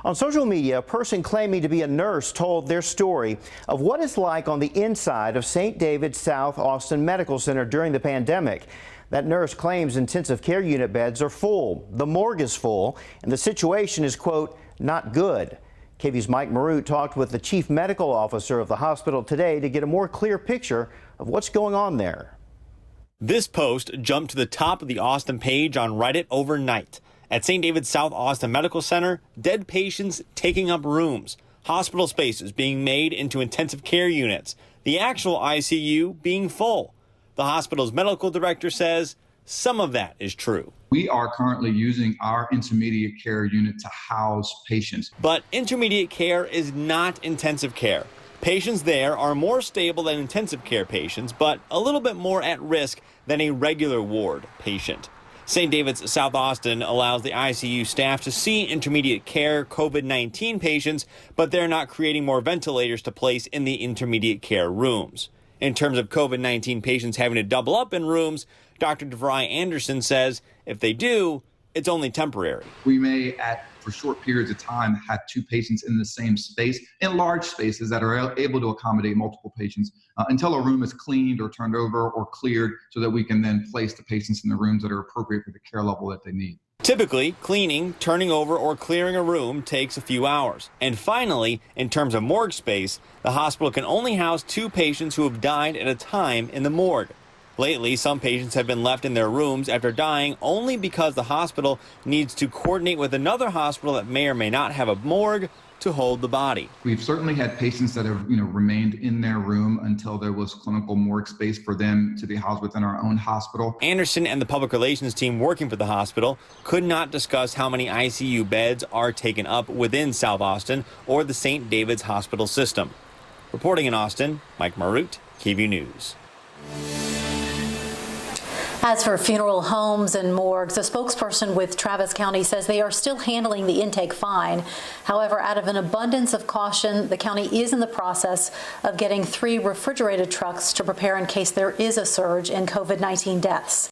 On social media, a person claiming to be a nurse told their story of what it's like on the inside of St. David's South Austin Medical Center during the pandemic. That nurse claims intensive care unit beds are full, the morgue is full, and the situation is, quote, not good. KVUE's Mike Marut talked with the chief medical officer of the hospital today to get a more clear picture of what's going on there. This post jumped to the top of the Austin page on Reddit overnight. At St. David's South Austin Medical Center, dead patients taking up rooms, hospital spaces being made into intensive care units, the actual ICU being full. The hospital's medical director says some of that is true. We are currently using our intermediate care unit to house patients. But intermediate care is not intensive care. Patients there are more stable than intensive care patients, but a little bit more at risk than a regular ward patient. St. David's South Austin allows the ICU staff to see intermediate care COVID-19 patients, but they're not creating more ventilators to place in the intermediate care rooms. In terms of COVID-19 patients having to double up in rooms, Dr. DeVry Anderson says if they do, it's only temporary. We may, for short periods of time, have two patients in the same space, in large spaces that are able to accommodate multiple patients until a room is cleaned or turned over or cleared so that we can then place the patients in the rooms that are appropriate for the care level that they need. Typically, cleaning, turning over, or clearing a room takes a few hours. And finally, in terms of morgue space, the hospital can only house 2 patients who have died at a time in the morgue. Lately, some patients have been left in their rooms after dying only because the hospital needs to coordinate with another hospital that may or may not have a morgue to hold the body. We've certainly had patients that have remained in their room until there was clinical morgue space for them to be housed within our own hospital. Anderson and the public relations team working for the hospital could not discuss how many ICU beds are taken up within South Austin or the St. David's Hospital system. Reporting in Austin, Mike Marut, KVUE News. As for funeral homes and morgues, a spokesperson with Travis County says they are still handling the intake fine. However, out of an abundance of caution, the county is in the process of getting 3 refrigerated trucks to prepare in case there is a surge in COVID-19 deaths.